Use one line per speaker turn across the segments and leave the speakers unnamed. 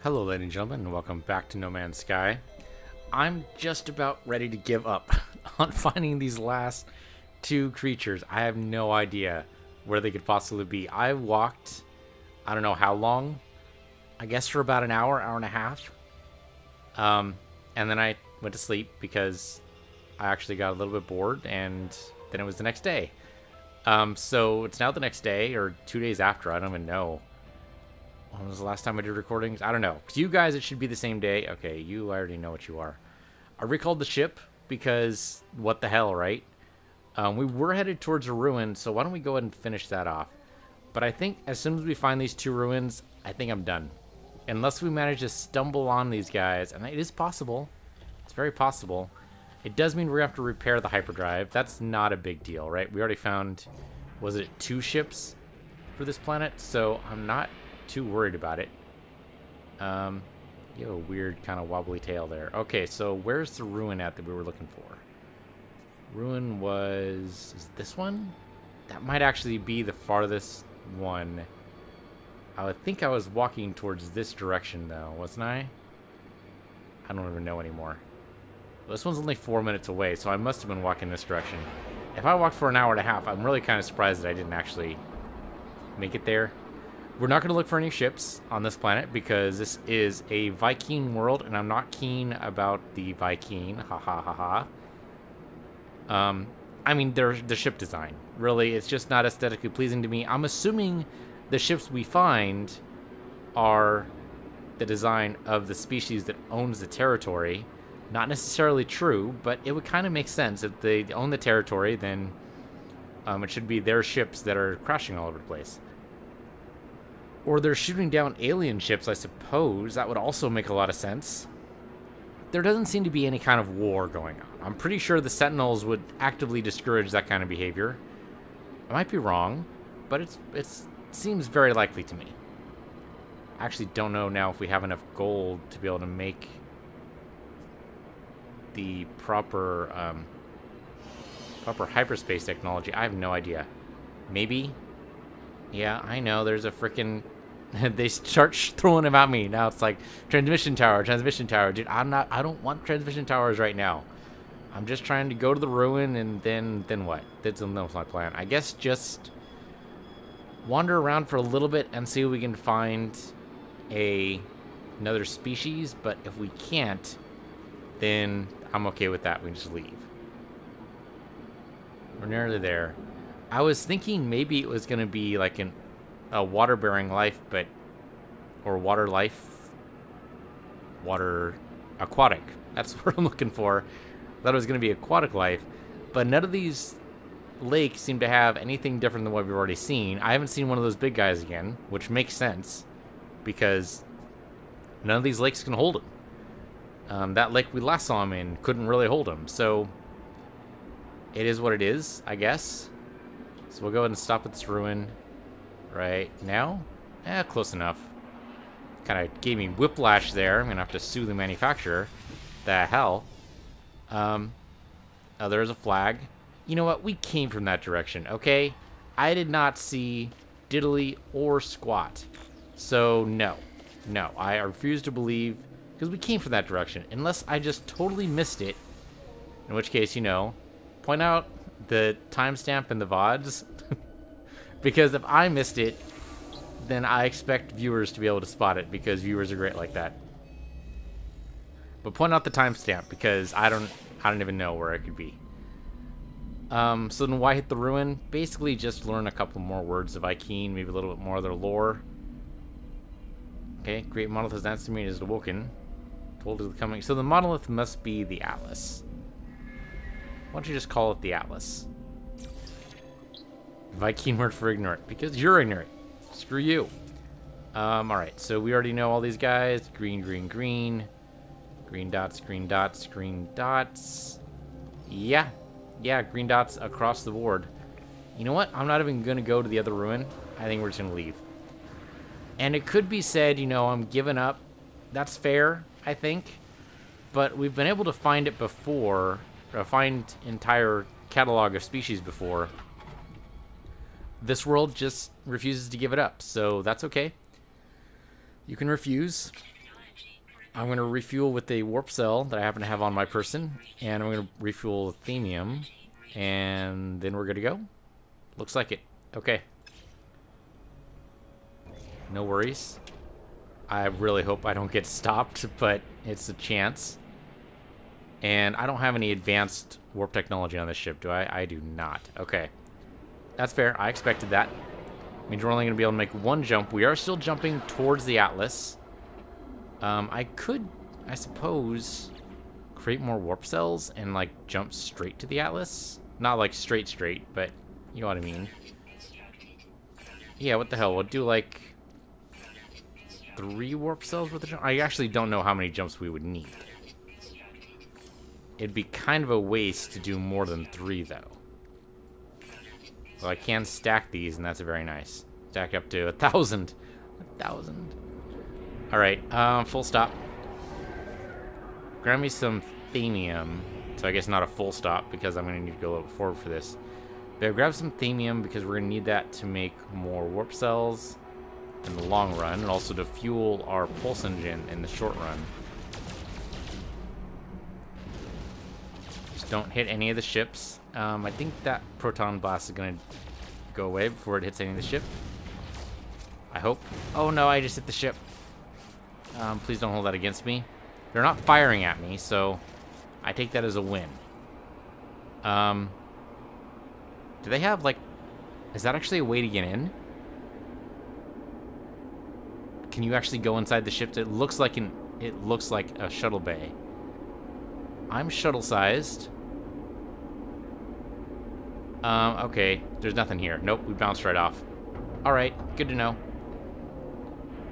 Hello, ladies and gentlemen, and welcome back to No Man's Sky. I'm just about ready to give up on finding these last two creatures. I have no idea where they could possibly be. I walked, I don't know how long, I guess for about an hour, hour and a half. And then I went to sleep because I actually got a little bit bored, and then it was the next day. So it's now the next day, or 2 days after, I don't even know. When was the last time I did recordings? I don't know. To you guys, it should be the same day. Okay, you already know what you are. I recalled the ship because what the hell, right? We were headed towards a ruin, so why don't we go ahead and finish that off? But I think as soon as we find these two ruins, I think I'm done. Unless we manage to stumble on these guys, and it is possible. It's very possible. It does mean we're going to have to repair the hyperdrive. That's not a big deal, right? We already found, was it 2 ships for this planet? So I'm not too worried about it. You have a weird kind of wobbly tail there. Okay, so where's the ruin at that we were looking for? Ruin is this one? That might actually be the farthest one. I would think I was walking towards this direction though, wasn't I? I don't even know anymore. This one's only 4 minutes away, so I must have been walking this direction. If I walked for an hour and a half, I'm really kind of surprised that I didn't actually make it there. We're not going to look for any ships on this planet because this is a Viking world, and I'm not keen about the Viking. Ha ha ha ha. I mean, the ship design. Really, it's just not aesthetically pleasing to me. I'm assuming the ships we find are the design of the species that owns the territory. Not necessarily true, but it would kind of make sense. If they own the territory, then it should be their ships that are crashing all over the place. Or they're shooting down alien ships, I suppose. That would also make a lot of sense. There doesn't seem to be any kind of war going on. I'm pretty sure the Sentinels would actively discourage that kind of behavior. I might be wrong, but it seems very likely to me. I actually don't know now if we have enough gold to be able to make the proper hyperspace technology. I have no idea. Maybe? Yeah, I know, there's a frickin'... they start throwing them at me. Now it's like, transmission tower. Dude, I don't want transmission towers right now. I'm just trying to go to the ruin, and then what? That's my plan. I guess just wander around for a little bit and see if we can find another species, but if we can't, then I'm okay with that. We can just leave. We're nearly there. I was thinking maybe it was going to be like a water-bearing life, or water life, water aquatic. That's what I'm looking for. Thought it was going to be aquatic life, but none of these lakes seem to have anything different than what we've already seen. I haven't seen one of those big guys again, which makes sense because none of these lakes can hold him. That lake we last saw him in couldn't really hold him, so it is what it is, I guess. So we'll go ahead and stop at this ruin right now. Close enough. Kind of gave me whiplash there. I'm going to have to sue the manufacturer. The hell? Oh, there's a flag. You know what? We came from that direction, okay? I did not see diddly or squat. So, no. No, I refuse to believe, because we came from that direction. Unless I just totally missed it. In which case, you know, point out the timestamp in the VODs. Because if I missed it, then I expect viewers to be able to spot it, because viewers are great like that. But point out the timestamp, because I don't even know where it could be. So then why hit the ruin? Basically just learn a couple more words of Viking, maybe a little bit more of their lore. Okay, great monolith has answered me and is awoken. Told is coming. So the monolith must be the Atlas. Why don't you just call it the Atlas? Viking word for ignorant, because you're ignorant. Screw you. Alright, so we already know all these guys. Green, green, green. Green dots, green dots, green dots. Yeah, green dots across the board. You know what? I'm not even going to go to the other ruin. I think we're just going to leave. And it could be said, you know, I'm giving up. That's fair, I think. But we've been able to find it before, or find entire catalog of species before. This world just refuses to give it up, so that's okay. You can refuse. I'm going to refuel with a warp cell that I happen to have on my person. And I'm going to refuel with themium. And then we're good to go. Looks like it. Okay. No worries. I really hope I don't get stopped, but it's a chance. And I don't have any advanced warp technology on this ship, do I? I do not. Okay. That's fair. I expected that. Means we're only going to be able to make one jump. We are still jumping towards the Atlas. I could, I suppose, create more warp cells and, like, jump straight to the Atlas. Not, like, straight, but you know what I mean. Yeah, what the hell? We'll do, like, 3 warp cells with the jump. I actually don't know how many jumps we would need. It'd be kind of a waste to do more than 3, though. Well, I can stack these, and that's very nice. Stack up to 1,000. 1,000. Alright, full stop. Grab me some themium. So I guess not a full stop, because I'm going to need to go a little forward for this. But grab some themium, because we're going to need that to make more warp cells in the long run, and also to fuel our pulse engine in the short run. Just don't hit any of the ships. I think that proton blast is going to go away before it hits any of the ship. I hope. Oh no, I just hit the ship. Please don't hold that against me. They're not firing at me, so I take that as a win. Do they have, like... Is that actually a way to get in? Can you actually go inside the ship? It looks like a shuttle bay. I'm shuttle-sized. Okay. There's nothing here. Nope, we bounced right off. Alright, good to know.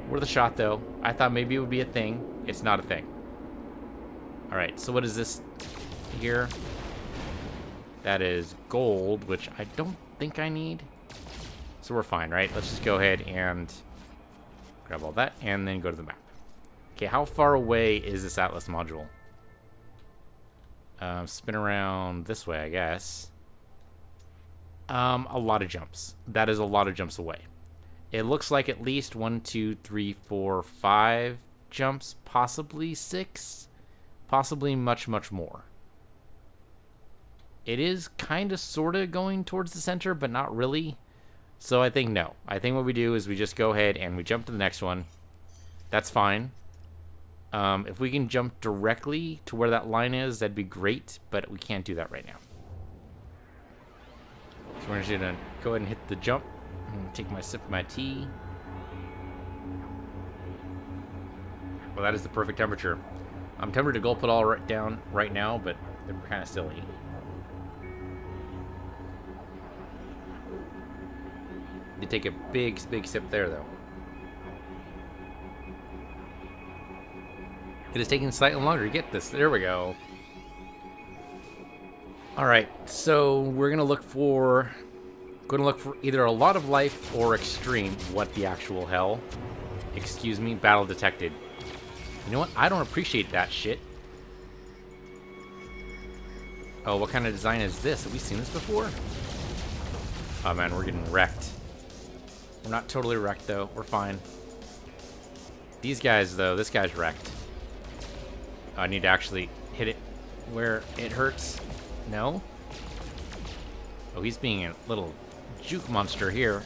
Worth a shot, though. I thought maybe it would be a thing. It's not a thing. Alright, so what is this here? That is gold, which I don't think I need. So we're fine, right? Let's just go ahead and grab all that, and then go to the map. Okay, how far away is this Atlas module? Spin around this way, I guess. A lot of jumps. That is a lot of jumps away. It looks like at least 1, 2, 3, 4, 5 jumps, possibly 6, possibly much, much more. It is kind of, sort of going towards the center, but not really. So I think no. I think what we do is we just go ahead and we jump to the next one. That's fine. If we can jump directly to where that line is, that'd be great, but we can't do that right now. So we're just gonna go ahead and hit the jump. Take my sip of my tea. Well, that is the perfect temperature. I'm tempted to gulp it all right down right now, but they're kind of silly. You take a big sip there, though. It is taking slightly longer to get this. There we go. All right, so we're gonna look for either a lot of life or extreme. What the actual hell? Excuse me, battle detected. You know what? I don't appreciate that shit. Oh, what kind of design is this? Have we seen this before? Oh man, we're getting wrecked. We're not totally wrecked though. We're fine. These guys though, this guy's wrecked. I need to actually hit it where it hurts. No? Oh, he's being a little juke monster here.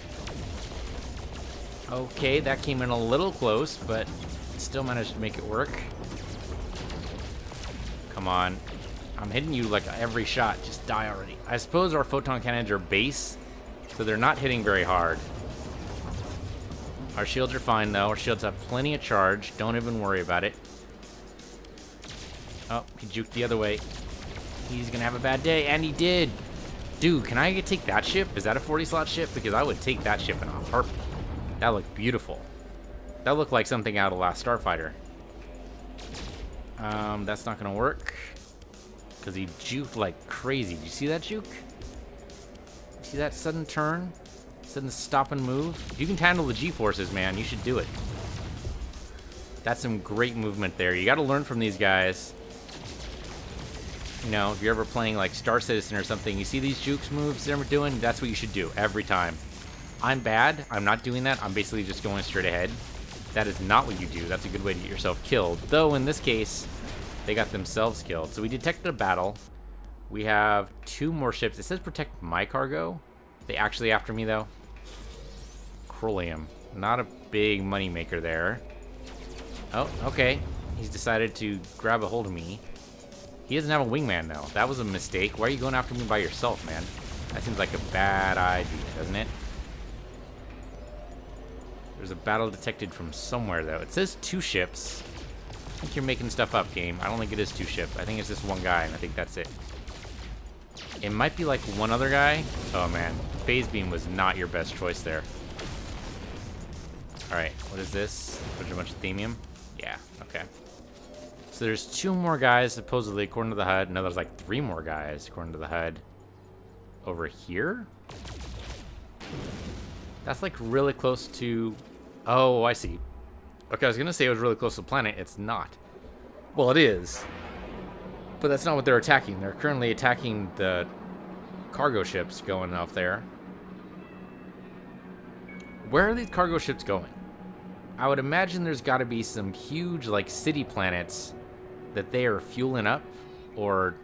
Okay, that came in a little close, but still managed to make it work. Come on. I'm hitting you like every shot. Just die already. I suppose our photon cannons are base, so they're not hitting very hard. Our shields are fine, though. Our shields have plenty of charge. Don't even worry about it. Oh, he juked the other way. He's gonna have a bad day, and he did. Dude, can I take that ship? Is that a 40-slot ship? Because I would take that ship in a heartbeat. That looked beautiful. That looked like something out of Last Starfighter. That's not gonna work. Because he juked like crazy. Did you see that juke? See that sudden turn? Sudden stop and move? If you can handle the G-forces, man, you should do it. That's some great movement there. You gotta learn from these guys. You know, if you're ever playing like Star Citizen or something, you see these jukes moves they're doing, that's what you should do every time. I'm bad. I'm not doing that. I'm basically just going straight ahead. That is not what you do. That's a good way to get yourself killed. Though, in this case, they got themselves killed. So we detected a battle. We have 2 more ships. It says protect my cargo. Are they actually after me, though? Crolium. Not a big money maker there. Oh, okay. He's decided to grab a hold of me. He doesn't have a wingman, though. That was a mistake. Why are you going after me by yourself, man? That seems like a bad idea, doesn't it? There's a battle detected from somewhere, though. It says 2 ships. I think you're making stuff up, game. I don't think it is 2 ships. I think it's just 1 guy, and I think that's it. It might be like 1 other guy. Oh, man. Phase beam was not your best choice there. Alright, what is this? There's a bunch of themium? Yeah, okay. So there's 2 more guys, supposedly, according to the HUD. No, there's like 3 more guys, according to the HUD. Over here? That's like really close to... Oh, I see. Okay, I was going to say it was really close to the planet. It's not. Well, it is. But that's not what they're attacking. They're currently attacking the cargo ships going off there. Where are these cargo ships going? I would imagine there's got to be some huge, like, city planets that they are fueling up or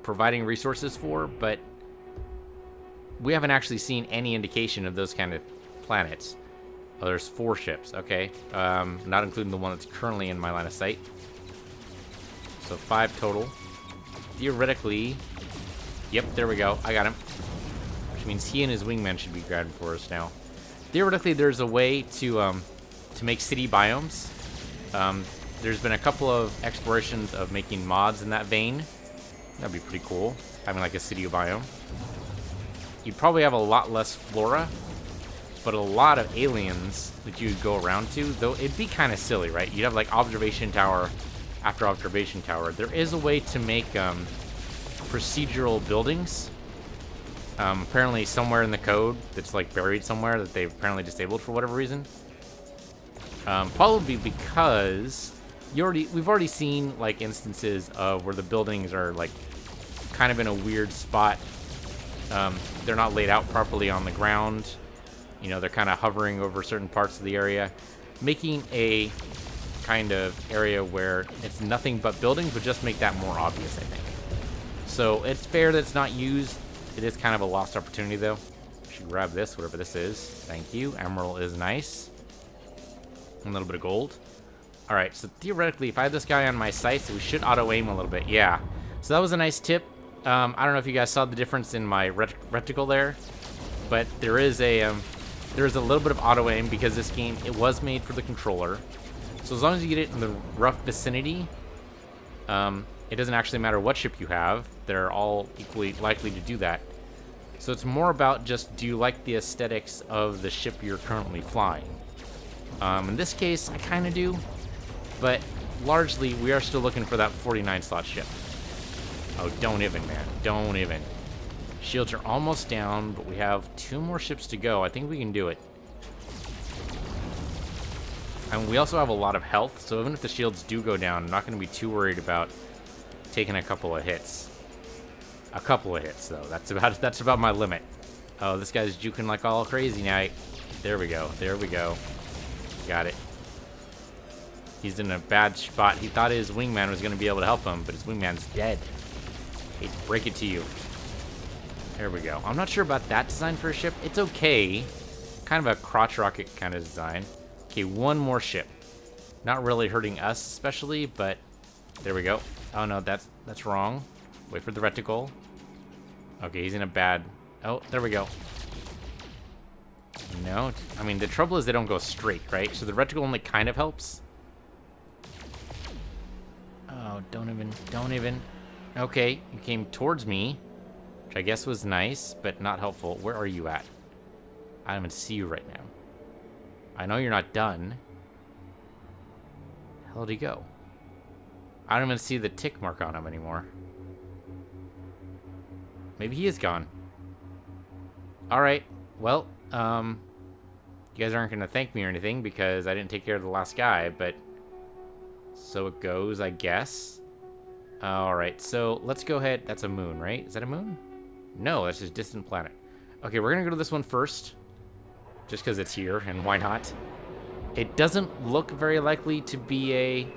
providing resources for, but we haven't actually seen any indication of those kind of planets. Oh, there's 4 ships. Okay. Not including the one that's currently in my line of sight. So 5 total. Theoretically... Yep, there we go. I got him. Which means he and his wingman should be grabbing for us now. Theoretically, there's a way to make city biomes. There's been a couple of explorations of making mods in that vein. That'd be pretty cool. Having like a city biome. You'd probably have a lot less flora, but a lot of aliens that you'd go around to, though it'd be kind of silly, right? You'd have like observation tower after observation tower. There is a way to make procedural buildings. Apparently somewhere in the code that's like buried somewhere that they've apparently disabled for whatever reason. Probably because we've already seen like instances of where the buildings are like kind of in a weird spot. They're not laid out properly on the ground. You know, they're kind of hovering over certain parts of the area, making a kind of area where it's nothing but buildings would just make that more obvious, I think. So it's fair that it's not used. It is kind of a lost opportunity, though. I should grab this, whatever this is. Thank you. Emerald is nice. A little bit of gold. All right, so theoretically, if I have this guy on my sights, we should auto-aim a little bit. Yeah. So that was a nice tip. I don't know if you guys saw the difference in my reticle there, but there is a little bit of auto-aim because this game, it was made for the controller. So as long as you get it in the rough vicinity, it doesn't actually matter what ship you have. They're all equally likely to do that. So it's more about just, do you like the aesthetics of the ship you're currently flying? In this case, I kind of do, but largely we are still looking for that 49 slot ship. Oh, don't even, man. Don't even. Shields are almost down, but we have 2 more ships to go. I think we can do it. And we also have a lot of health, so even if the shields do go down, I'm not going to be too worried about taking a couple of hits. A couple of hits, though. That's about my limit. Oh, this guy's juking like all crazy now. There we go. There we go. Got it. He's in a bad spot. He thought his wingman was going to be able to help him, but his wingman's dead. Hate to break it to you. There we go. I'm not sure about that design for a ship. It's okay. Kind of a crotch rocket kind of design. Okay, 1 more ship. Not really hurting us especially, but there we go. Oh no, that's wrong. Wait for the reticle. Okay, he's in a bad... Oh, there we go. No, I mean, the trouble is they don't go straight, right? So the reticle only kind of helps. Oh, don't even. Okay, you came towards me, which I guess was nice, but not helpful. Where are you at? I don't even see you right now. I know you're not done. Where the hell did he go? I don't even see the tick mark on him anymore. Maybe he is gone. Alright, well, you guys aren't going to thank me or anything because I didn't take care of the last guy, but so it goes, I guess. Alright, so let's go ahead. That's a moon, right? Is that a moon? No, that's just a distant planet. Okay, we're going to go to this one first. Just because it's here, and why not? It doesn't look very likely to be a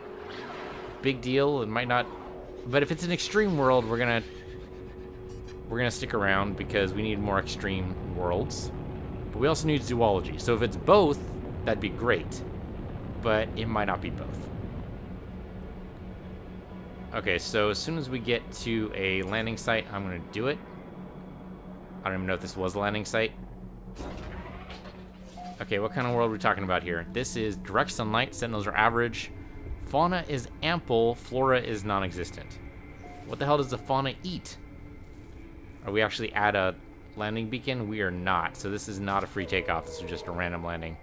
big deal. It might not, but if it's an extreme world, we're gonna stick around because we need more extreme worlds. But we also need zoology. So if it's both, that'd be great. But it might not be both. Okay, so as soon as we get to a landing site, I'm gonna do it. I don't even know if this was a landing site. Okay, what kind of world are we talking about here? This is direct sunlight, sentinels are average, fauna is ample, flora is non-existent. What the hell does the fauna eat? Are we actually at a landing beacon? We are not, so this is not a free takeoff, this is just a random landing.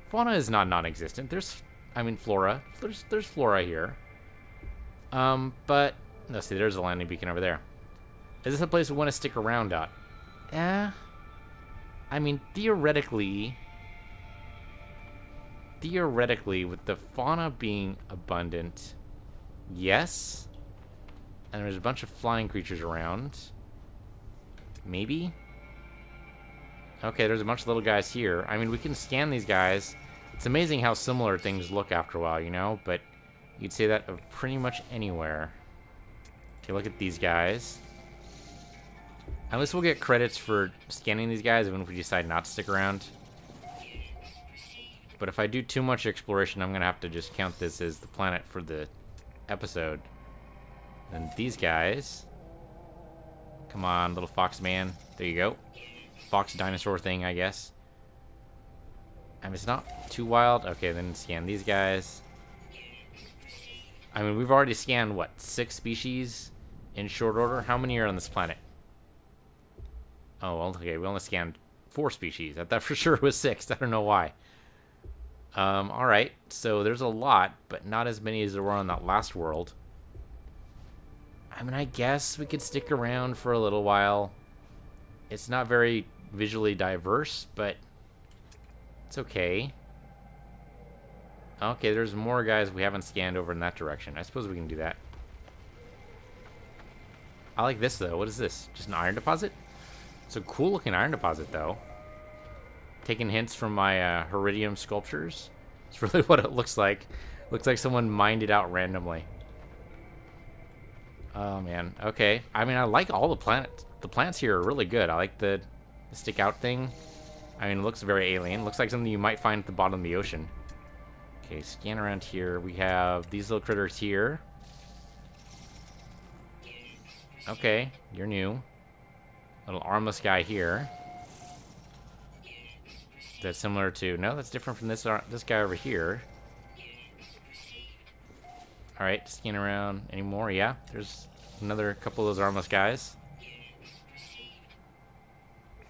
Fauna is not non-existent, flora. There's flora here. But, let's see, there's a landing beacon over there. Is this a place we want to stick around at? I mean, theoretically, with the fauna being abundant, yes. And there's a bunch of flying creatures around. Maybe? Okay, there's a bunch of little guys here. I mean, we can scan these guys. It's amazing how similar things look after a while, you know? But you'd say that of pretty much anywhere. Okay, look at these guys. At least we'll get credits for scanning these guys, even if we decide not to stick around. But if I do too much exploration, I'm going to have to just count this as the planet for the episode. And these guys. Come on, little fox man. There you go. Fox dinosaur thing, I guess. I mean, it's not too wild. Okay, then scan these guys. I mean, we've already scanned, what, 6 species in short order? How many are on this planet? Oh, well, okay, we only scanned 4 species. I thought for sure it was 6. I don't know why. Alright, so there's a lot, but not as many as there were on that last world. I mean, I guess we could stick around for a little while. It's not very visually diverse, but it's okay. Okay, there's more guys we haven't scanned over in that direction. I suppose we can do that. I like this, though. What is this? Just an iron deposit? It's a cool-looking iron deposit, though. Taking hints from my Heridium sculptures. It's really what it looks like. Looks like someone mined it out randomly. Oh, man. Okay. I mean, I like all the planets. The plants here are really good. I like the stick-out thing. I mean, it looks very alien. Looks like something you might find at the bottom of the ocean. Okay, scan around here. We have these little critters here. Okay, you're new. Little armless guy here. That's similar to... No, that's different from this guy over here. Alright, scan around. Any more? Yeah, there's another couple of those armless guys.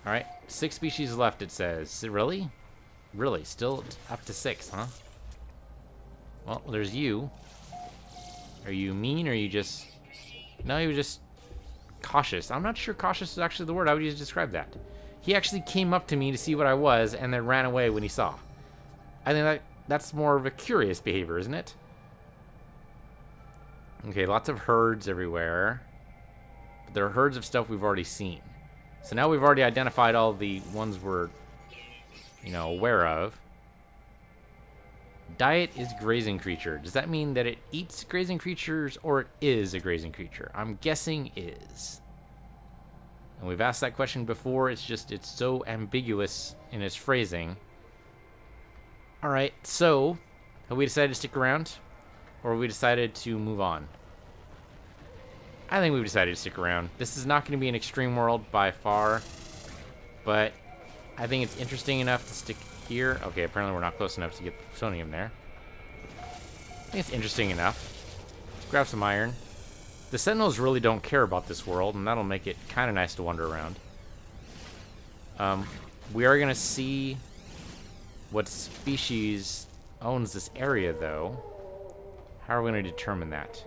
Alright, 6 species left, it says. Really? Really? Still up to 6, huh? Well, there's you. Are you mean, or are you just... No, you were just cautious. I'm not sure cautious is actually the word. How would you describe that? He actually came up to me to see what I was, and then ran away when he saw. I think that's more of a curious behavior, isn't it? Okay, lots of herds everywhere. But there are herds of stuff we've already seen. So now we've already identified all the ones we're, aware of. Diet is grazing creature. Does that mean that it eats grazing creatures, or it is a grazing creature? I'm guessing is. And we've asked that question before. It's so ambiguous in its phrasing. Alright, so have we decided to stick around? Or have we decided to move on? I think we've decided to stick around. This is not going to be an extreme world by far. But I think it's interesting enough to stick here. Okay, apparently we're not close enough to get the plutonium there. I think it's interesting enough. Let's grab some iron. The Sentinels really don't care about this world, and that'll make it kind of nice to wander around. We are going to see what species owns this area, though. How are we going to determine that?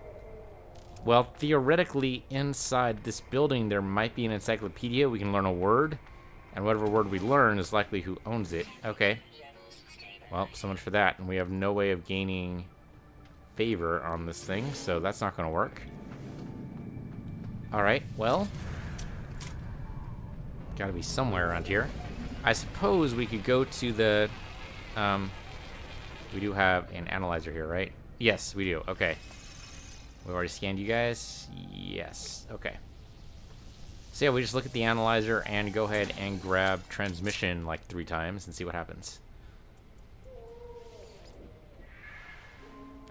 Well, theoretically, inside this building, there might be an encyclopedia. We can learn a word, and whatever word we learn is likely who owns it. Okay. Well, so much for that. And we have no way of gaining favor on this thing, so that's not going to work. Alright, well. Gotta be somewhere around here. I suppose we could go to the We do have an analyzer here, right? Yes, we do. Okay. We already scanned you guys. Yes. Okay. So yeah, we just look at the analyzer and go ahead and grab transmission like 3 times and see what happens.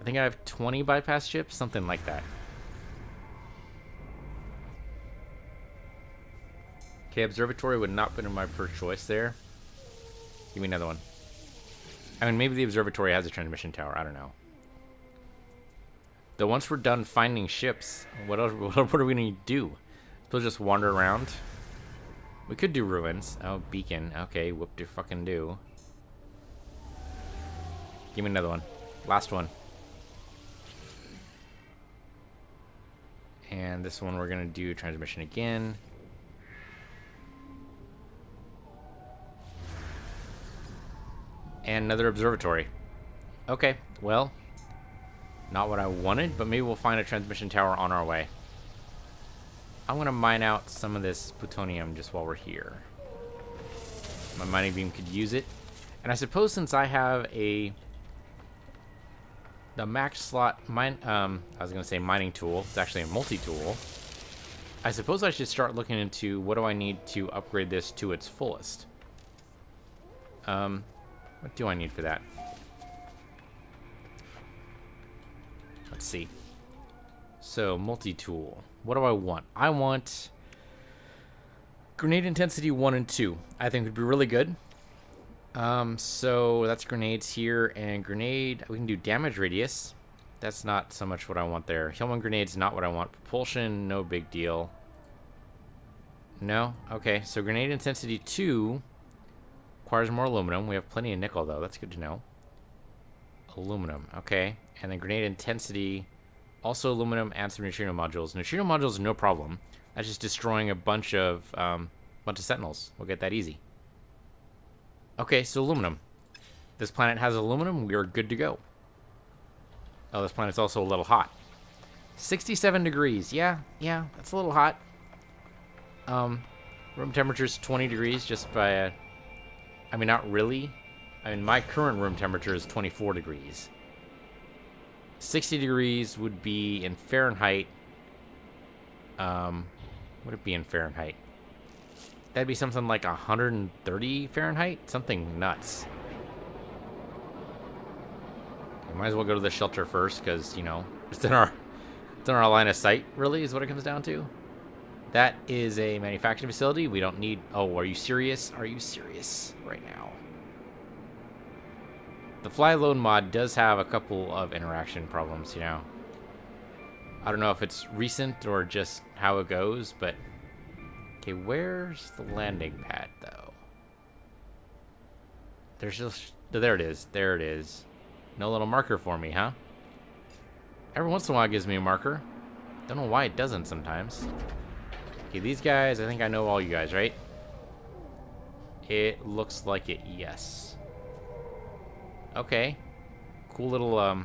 I think I have 20 bypass chips, something like that. Okay, observatory would not have been my first choice there. Give me another one. I mean, maybe the observatory has a transmission tower. I don't know. Though once we're done finding ships, what else? What are we gonna do? We'll just wander around. We could do ruins. Oh, beacon. Okay, whoop de fucking do. Give me another one. Last one. And this one we're gonna do transmission again. And another observatory. Okay, well, not what I wanted, but maybe we'll find a transmission tower on our way. I'm gonna mine out some of this plutonium just while we're here. My mining beam could use it. And I suppose since I have the max slot I was gonna say mining tool, it's actually a multi-tool. I suppose I should start looking into what do I need to upgrade this to its fullest. What do I need for that? Let's see. So, multi-tool. What do I want? I want grenade intensity 1 and 2. I think would be really good. So that's grenades here, and grenade, we can do damage radius. That's not so much what I want there. Hillman grenade's not what I want. Propulsion, no big deal. No? Okay, so grenade intensity 2 requires more aluminum. We have plenty of nickel, though. That's good to know. Aluminum, okay. And then grenade intensity, also aluminum and some neutrino modules. Neutrino modules, no problem. That's just destroying a bunch of sentinels. We'll get that easy. Okay, so aluminum. This planet has aluminum. We are good to go. Oh, this planet's also a little hot. 67 degrees. Yeah, that's a little hot. Room temperature's 20 degrees just by I mean, not really. I mean, my current room temperature is 24 degrees. 60 degrees would be in Fahrenheit. Would it be in Fahrenheit? That'd be something like 130 Fahrenheit? Something nuts. We might as well go to the shelter first, because, you know, it's in our line of sight, really, is what it comes down to. That is a manufacturing facility. We don't need... Oh, are you serious? Are you serious right now? The fly alone mod does have a couple of interaction problems, you know. I don't know if it's recent or just how it goes, but... Okay, where's the landing pad, though? There's just... There it is. There it is. No little marker for me, huh? Every once in a while it gives me a marker. Don't know why it doesn't sometimes. Okay, these guys, I think I know all you guys, right? It looks like it, yes. Okay. Cool little,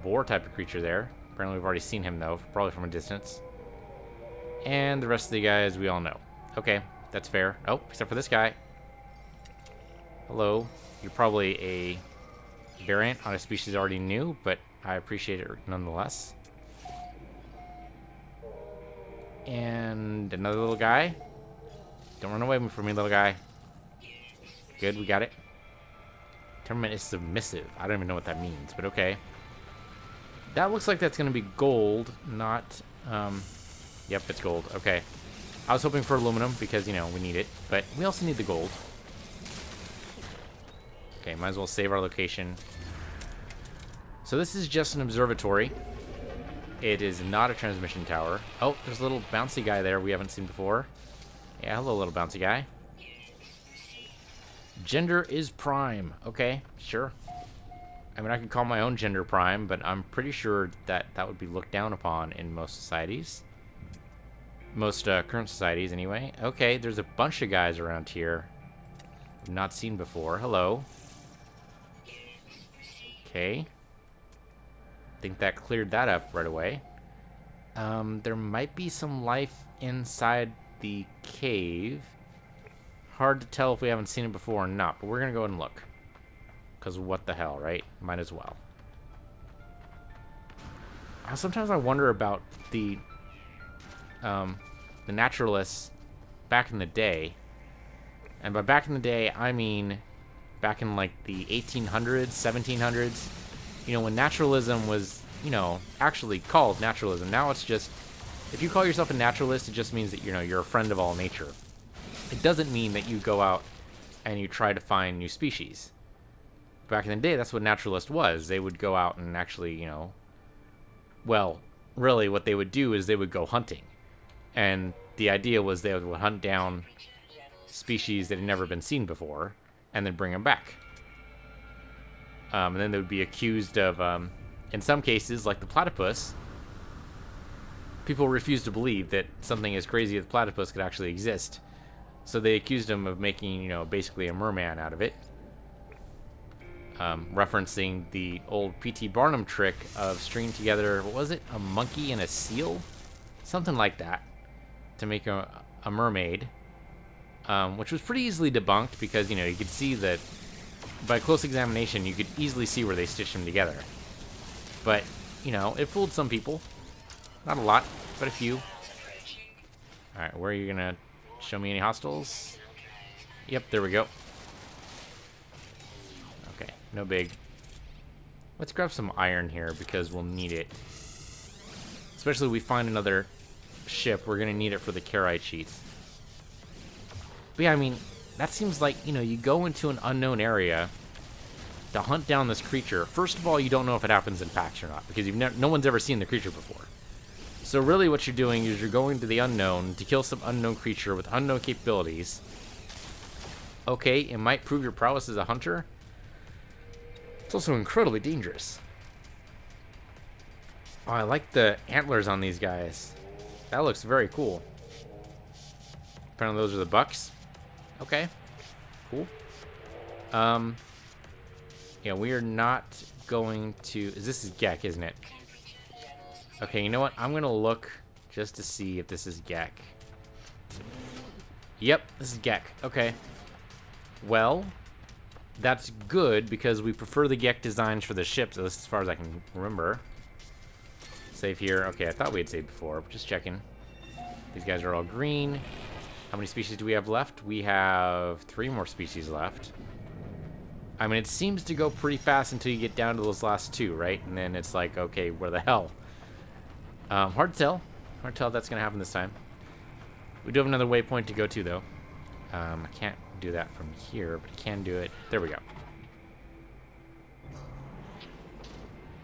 boar type of creature there. Apparently we've already seen him, though, probably from a distance. And the rest of the guys we all know. Okay, that's fair. Oh, except for this guy. Hello. You're probably a variant on a species I already knew, but I appreciate it nonetheless. And another little guy. Don't run away from me, little guy. Good, we got it. Temperament is submissive. I don't even know what that means, but okay. That looks like that's going to be gold, not... Yep, it's gold. Okay. I was hoping for aluminum because, you know, we need it. But we also need the gold. Okay, might as well save our location. So this is just an observatory. It is not a transmission tower. Oh, there's a little bouncy guy there we haven't seen before. Yeah, hello, little bouncy guy. Gender is prime. Okay, sure. I mean, I could call my own gender prime, but I'm pretty sure that that would be looked down upon in most societies. Most current societies, anyway. Okay, there's a bunch of guys around here I've not seen before. Hello. Okay. Think that cleared that up right away. There might be some life inside the cave. Hard to tell if we haven't seen it before or not, but we're gonna go ahead and look. Because what the hell, right? Might as well. Sometimes I wonder about the naturalists back in the day. And by back in the day, I mean back in like the 1800s, 1700s. You know, when naturalism was, you know, actually called naturalism. Now it's just, if you call yourself a naturalist, it just means that, you know, you're a friend of all nature. It doesn't mean that you go out and you try to find new species. Back in the day, that's what naturalist was. They would go out and actually, you know, well, really what they would do is they would go hunting. And the idea was they would hunt down species that had never been seen before and then bring them back. And then they would be accused of, in some cases, like the platypus, people refused to believe that something as crazy as platypus could actually exist. So they accused him of making, you know, basically a merman out of it. Referencing the old P.T. Barnum trick of stringing together, what was it? A monkey and a seal? Something like that. To make a mermaid. Which was pretty easily debunked because, you know, you could see that by close examination, you could easily see where they stitched them together. But, you know, it fooled some people. Not a lot, but a few. Alright, where are you gonna show me any hostiles? Yep, there we go. Okay, no big. Let's grab some iron here because we'll need it. Especially if we find another ship, we're gonna need it for the Karite sheets. But yeah, I mean, that seems like, you know, you go into an unknown area to hunt down this creature. First of all, you don't know if it happens in packs or not because no one's ever seen the creature before. So really what you're doing is you're going to the unknown to kill some unknown creature with unknown capabilities. Okay, it might prove your prowess as a hunter. It's also incredibly dangerous. Oh, I like the antlers on these guys. That looks very cool. Apparently those are the bucks. Okay, cool. Yeah, we are not going to... This is Gek, isn't it? Okay, you know what? I'm going to look just to see if this is Gek. Yep, this is Gek. Okay. Well, that's good because we prefer the Gek designs for the ships, at least as far as I can remember. Save here. Okay, I thought we had saved before. Just checking. These guys are all green. How many species do we have left? We have 3 more species left. I mean, it seems to go pretty fast until you get down to those last 2, right? And then it's like, okay, where the hell? Hard to tell. Hard to tell if that's going to happen this time. We do have another waypoint to go to, though. I can't do that from here, but I can do it. There we go.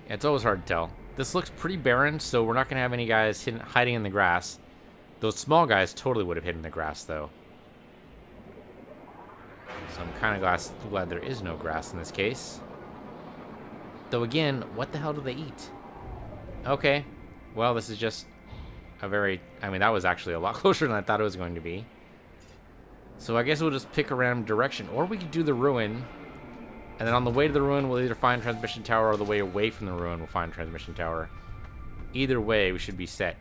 Yeah, it's always hard to tell. This looks pretty barren, so we're not going to have any guys hiding in the grass. Those small guys totally would have hidden in the grass, though. So I'm kind of glad there is no grass in this case. Though again, what the hell do they eat? Okay. Well, this is just a very... I mean, that was actually a lot closer than I thought it was going to be. So I guess we'll just pick a random direction. Or we could do the ruin. And then on the way to the ruin, we'll either find transmission tower, or the way away from the ruin, we'll find transmission tower. Either way, we should be set.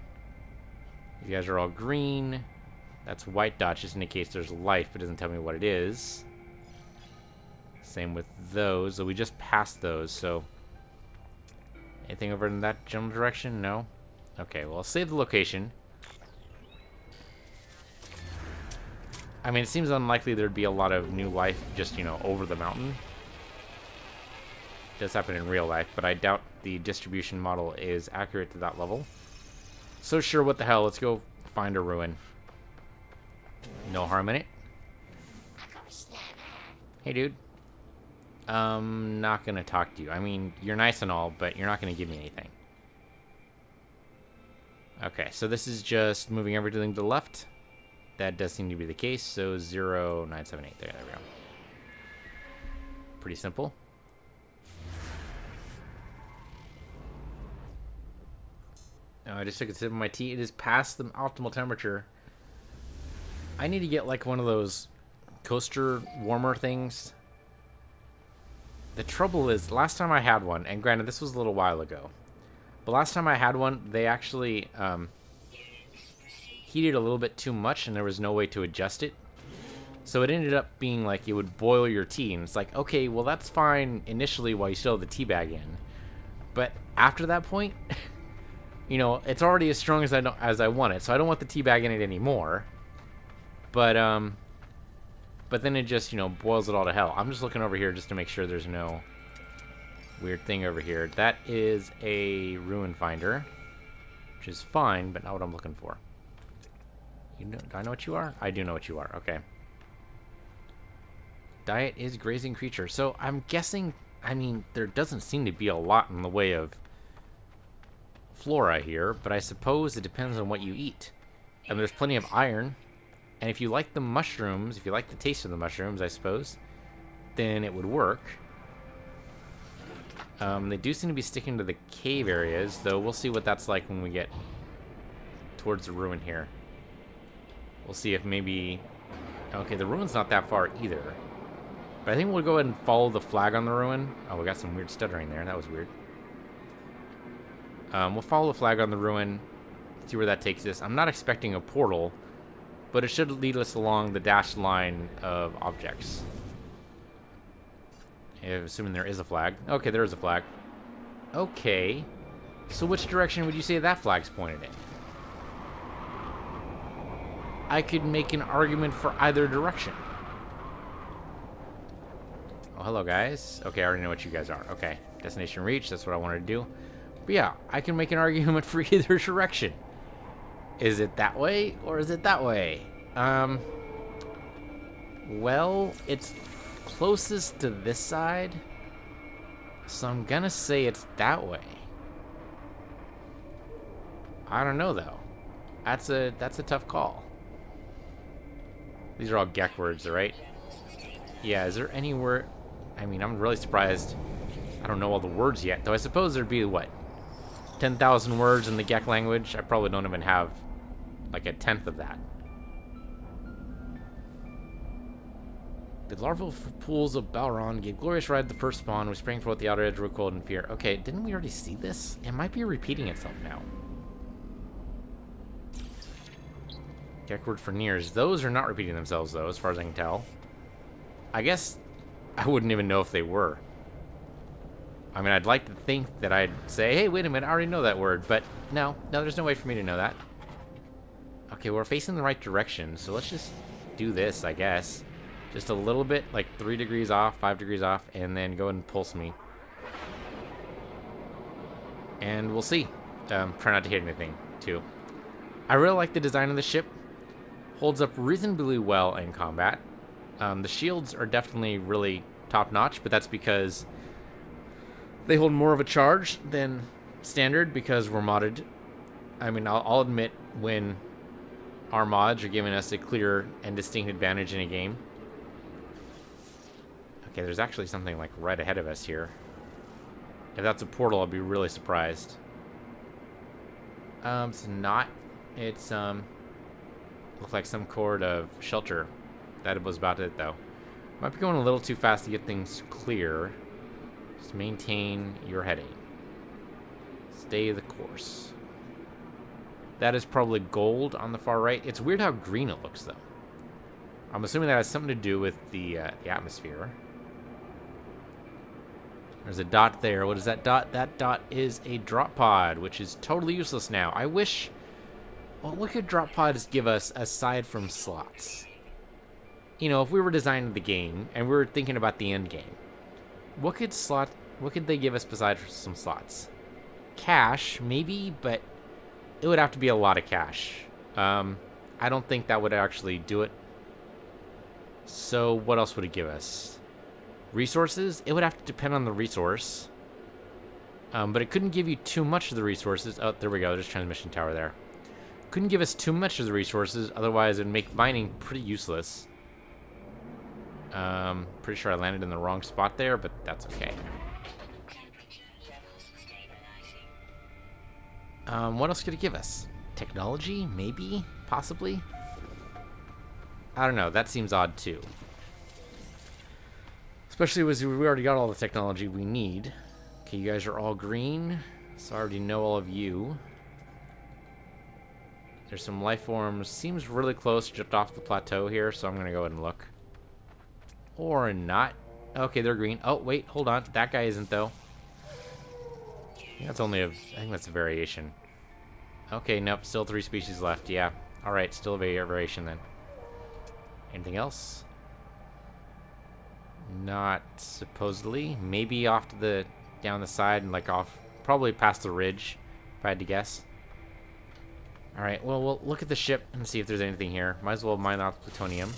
You guys are all green. That's white dots, just indicates there's life, but doesn't tell me what it is. Same with those. So we just passed those, so... Anything over in that general direction? No? Okay, well, I'll save the location. I mean, it seems unlikely there'd be a lot of new life just, you know, over the mountain. It does happen in real life, but I doubt the distribution model is accurate to that level. So sure, what the hell, let's go find a ruin. No harm in it. Hey, dude. Not gonna talk to you. I mean, you're nice and all, but you're not gonna give me anything. Okay, so this is just moving everything to the left. That does seem to be the case, so 0978. There we go. Pretty simple. Oh, I just took a sip of my tea. It is past the optimal temperature. I need to get like one of those coaster warmer things. The trouble is, last time I had one, and granted this was a little while ago, but last time I had one, they actually heated a little bit too much and there was no way to adjust it. So it ended up being like it would boil your tea, and it's like, okay, well that's fine initially while you still have the tea bag in, but after that point, you know, it's already as strong as I want it, so I don't want the tea bag in it anymore. But then it just, you know, boils it all to hell. I'm just looking over here just to make sure there's no weird thing over here. That is a ruin finder, which is fine, but not what I'm looking for. You know, do I know what you are? I do know what you are. Okay. Diet is grazing creature. So I'm guessing, I mean, there doesn't seem to be a lot in the way of flora here, but I suppose it depends on what you eat. And there's plenty of iron. And if you like the mushrooms, if you like the taste of the mushrooms, I suppose, then it would work. They do seem to be sticking to the cave areas, though we'll see what that's like when we get towards the ruin here. We'll see if maybe... Okay, the ruin's not that far either. But I think we'll go ahead and follow the flag on the ruin. Oh, we got some weird stuttering there. That was weird. We'll follow the flag on the ruin, see where that takes us. I'm not expecting a portal, but it should lead us along the dashed line of objects. Assuming there is a flag. Okay, there is a flag. Okay. So which direction would you say that flag's pointed in? I could make an argument for either direction. Oh, hello, guys. Okay, I already know what you guys are. Okay, destination reached. That's what I wanted to do. But yeah, I can make an argument for either direction. Is it that way, or is it that way? Well, it's closest to this side, so I'm gonna say it's that way. I don't know, though. That's a tough call. These are all Gek words, right? Yeah, is there any word... I mean, I'm really surprised I don't know all the words yet, though I suppose there'd be, what, 10,000 words in the Gek language? I probably don't even have, like, a tenth of that. The larval pools of Balron gave glorious ride the first spawn. We sprang forth the outer edge, recoiled in fear. Okay, didn't we already see this? It might be repeating itself now. Gek word for Nears. Those are not repeating themselves, though, as far as I can tell. I guess I wouldn't even know if they were. I mean, I'd like to think that I'd say, hey, wait a minute, I already know that word. But no, there's no way for me to know that. Okay, we're facing the right direction, so let's just do this, I guess. Just a little bit, like 3 degrees off, 5 degrees off, and then go ahead and pulse me. And we'll see. Try not to hit anything, too. I really like the design of the ship. Holds up reasonably well in combat. The shields are definitely really top-notch, but that's because they hold more of a charge than standard because we're modded. I mean, I'll admit when our mods are giving us a clear and distinct advantage in a game. Okay, there's actually something like right ahead of us here. If that's a portal, I'll be really surprised. It's not. It's, looks like some sort of shelter. That was about it, though. Might be going a little too fast to get things clear. Just maintain your heading. Stay the course. That is probably gold on the far right. It's weird how green it looks, though. I'm assuming that has something to do with the atmosphere. There's a dot there. What is that dot? That dot is a drop pod, which is totally useless now. I wish... Well, what could drop pods give us aside from slots? You know, if we were designing the game and we were thinking about the end game, what could they give us besides some slots? Cash, maybe, but it would have to be a lot of cash. I don't think that would actually do it. So what else would it give us? Resources? It would have to depend on the resource. But it couldn't give you too much of the resources. Oh, there we go. There's a transmission tower there. Couldn't give us too much of the resources, otherwise it would make mining pretty useless. Pretty sure I landed in the wrong spot there, but that's okay. What else could it give us? Technology? Maybe? Possibly? I don't know. That seems odd, too. Especially as we already got all the technology we need. Okay, you guys are all green, so I already know all of you. There's some life forms. Seems really close just off the plateau here, so I'm going to go ahead and look. Or not. Okay, they're green. Oh, wait, hold on. That guy isn't, though. That's only a... I think that's a variation. Okay, nope. Still 3 species left. Yeah. Alright, still a variation, then. Anything else? Not supposedly. Maybe off to the... down the side and, like, off... Probably past the ridge, if I had to guess. Alright, well, we'll look at the ship and see if there's anything here. Might as well mine out plutonium.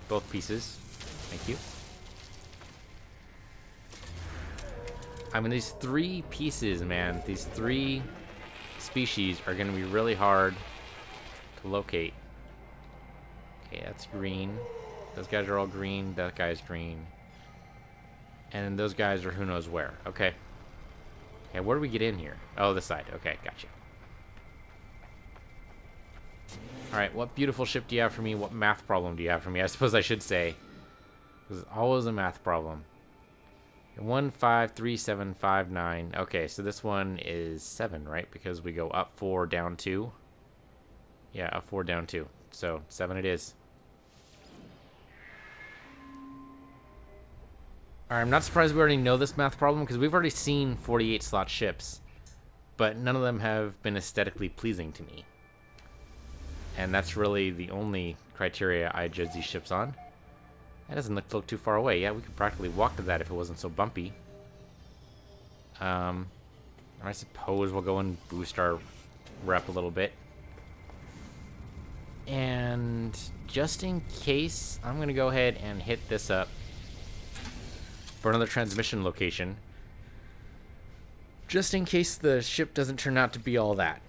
Both pieces. Thank you. I mean, these 3 pieces, man. These 3 species are going to be really hard to locate. Okay, that's green. Those guys are all green. That guy's green. And those guys are who knows where. Okay. Okay, where do we get in here? Oh, this side. Okay, gotcha. Alright, what beautiful ship do you have for me? What math problem do you have for me? I suppose I should say. There's always a math problem. 1, 5, 3, 7, 5, 9. Okay, so this one is 7, right? Because we go up 4, down 2. Yeah, up 4, down 2. So, 7 it is. Alright, I'm not surprised we already know this math problem, because we've already seen 48 slot ships. But none of them have been aesthetically pleasing to me. And that's really the only criteria I judge these ships on. That doesn't look too far away. Yeah, we could practically walk to that if it wasn't so bumpy. I suppose we'll go and boost our rep a little bit. And just in case, I'm going to go ahead and hit this up for another transmission location. Just in case the ship doesn't turn out to be all that.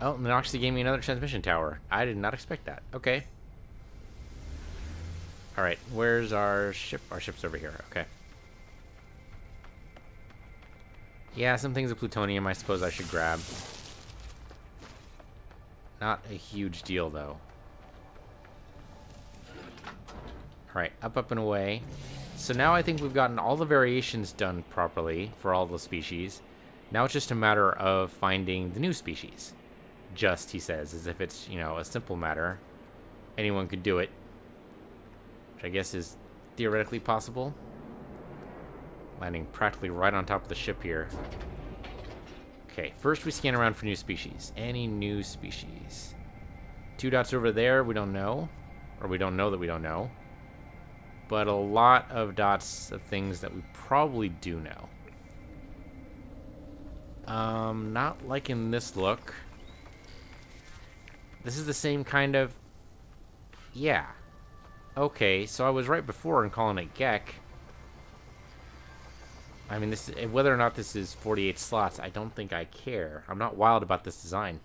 Oh, and it actually gave me another transmission tower. I did not expect that. Okay. Alright, where's our ship? Our ship's over here. Okay. Yeah, some things of plutonium I suppose I should grab. Not a huge deal, though. Alright, up and away. So now I think we've gotten all the variations done properly for all the species. Now it's just a matter of finding the new species. Just, he says, as if it's, you know, a simple matter. Anyone could do it. Which I guess is theoretically possible. Landing practically right on top of the ship here. Okay, first we scan around for new species. Any new species? 2 dots over there, we don't know. Or we don't know that we don't know. But a lot of dots of things that we probably do know. Not liking this look. This is the same kind of... Yeah. Okay, so I was right before in calling it Gek. I mean, this whether or not this is 48 slots, I don't think I care. I'm not wild about this design.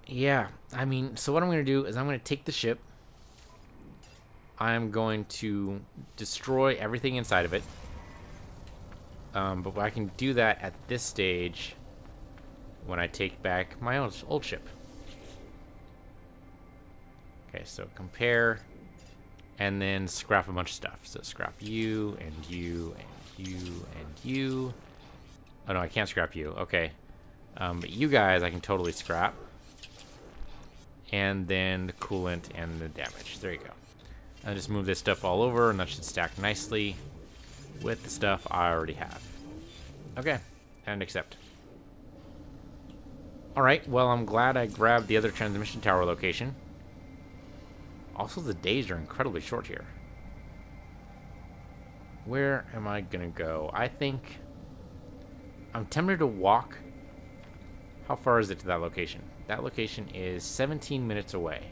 Yeah, I mean, so what I'm going to do is I'm going to take the ship. I'm going to destroy everything inside of it. But I can do that at this stage when I take back my old ship. Okay, so compare, and then scrap a bunch of stuff. So scrap you, and you, and you, and you. Oh no, I can't scrap you. Okay. But you guys I can totally scrap. And then the coolant and the damage. There you go. I'll just move this stuff all over, and that should stack nicely with the stuff I already have. Okay, and accept. Alright, well, I'm glad I grabbed the other transmission tower location. Also, the days are incredibly short here. Where am I gonna go? I think I'm tempted to walk. How far is it to that location? That location is 17 minutes away.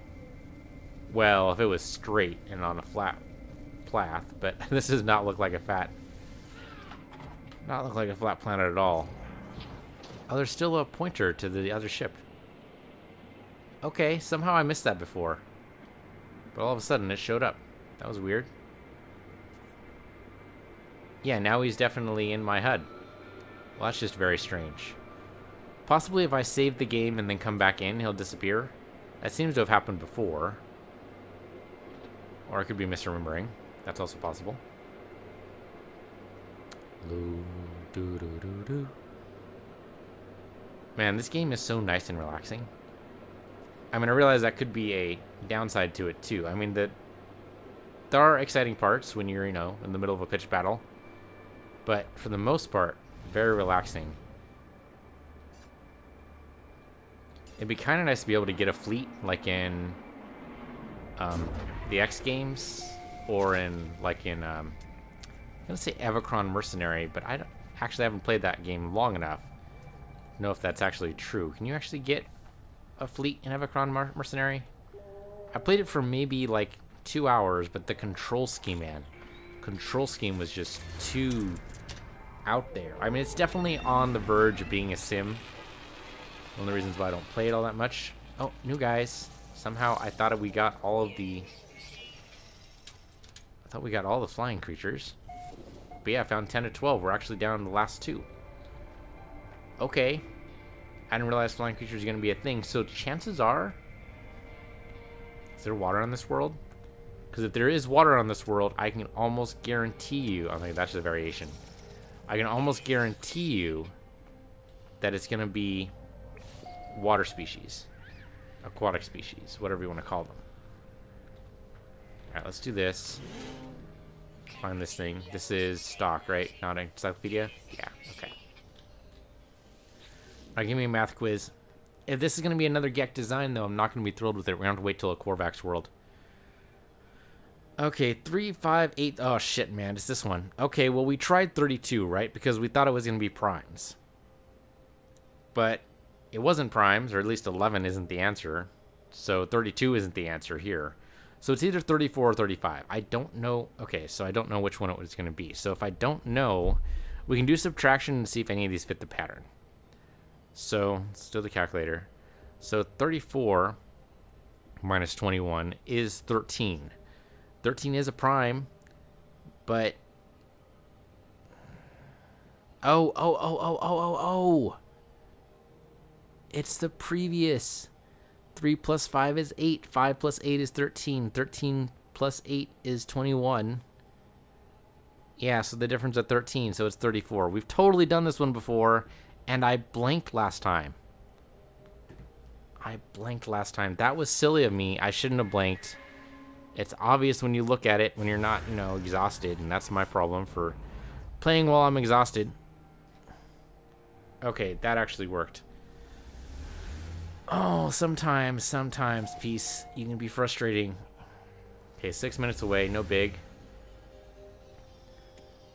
Well, if it was straight and on a flat path, but this does not look like a flat planet at all. Oh, there's still a pointer to the other ship. Okay, somehow I missed that before. But all of a sudden it showed up. That was weird. Yeah, now he's definitely in my HUD. Well, that's just very strange. Possibly if I save the game and then come back in, he'll disappear. That seems to have happened before. Or I could be misremembering. That's also possible. Man, this game is so nice and relaxing. I mean, I realize that could be a downside to it, too. I mean, there are exciting parts when you're, you know, in the middle of a pitched battle. But for the most part, very relaxing. It'd be kind of nice to be able to get a fleet, like in the X games, or in, like in, I'm going to say Evacron Mercenary, but I actually haven't played that game long enough to know if that's actually true. Can you actually get a fleet in Evacron Mercenary? I played it for maybe like 2 hours, but the control scheme, man. Control scheme was just too out there. I mean, it's definitely on the verge of being a sim. One of the reasons why I don't play it all that much. Oh, new guys. Somehow I thought we got all of the... I thought we got all the flying creatures. But yeah, I found 10 to 12. We're actually down to the last 2. Okay. I didn't realize flying creatures are going to be a thing. So chances are... Is there water on this world? Because if there is water on this world, I can almost guarantee you... I think that's just a variation. I can almost guarantee you that it's going to be water species. Aquatic species. Whatever you want to call them. Alright, let's do this. Find this thing. This is stock, right? Not an encyclopedia? Yeah, okay. Alright, give me a math quiz. If this is going to be another Gek design, though, I'm not going to be thrilled with it. We're going to have to wait till a Korvax world. Okay, 3, 5, 8... Oh, shit, man. It's this one. Okay, well, we tried 32, right? Because we thought it was going to be primes. But it wasn't primes, or at least 11 isn't the answer. So 32 isn't the answer here. So it's either 34 or 35. I don't know. Okay, so I don't know which one it was going to be. So if I don't know, we can do subtraction and see if any of these fit the pattern. So let's do the calculator. So 34 minus 21 is 13. 13 is a prime, but... Oh. It's the previous. 3 plus 5 is 8. 5 plus 8 is 13. 13 plus 8 is 21. Yeah, so the difference at 13, so it's 34. We've totally done this one before, and I blanked last time. That was silly of me. I shouldn't have blanked. It's obvious when you look at it when you're not, you know, exhausted, and that's my problem for playing while I'm exhausted. Okay, that actually worked. Oh, sometimes, peace. You can be frustrating. Okay, 6 minutes away, no big.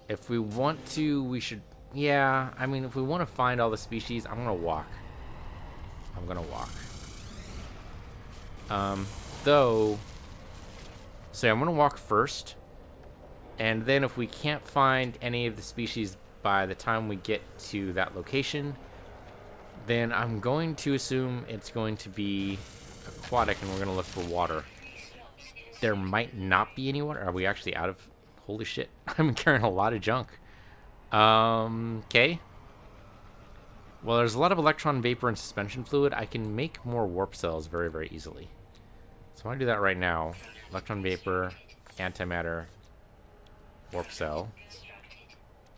If we want to, we should... Yeah, I mean, if we want to find all the species, I'm gonna walk. Though... So I'm gonna walk first. And then if we can't find any of the species by the time we get to that location... Then I'm going to assume it's going to be aquatic, and we're going to look for water. There might not be any water. Are we actually out of... Holy shit. I'm carrying a lot of junk. Okay. Well, there's a lot of electron vapor and suspension fluid. I can make more warp cells very, very easily. So I want to do that right now. Electron vapor, antimatter, warp cell.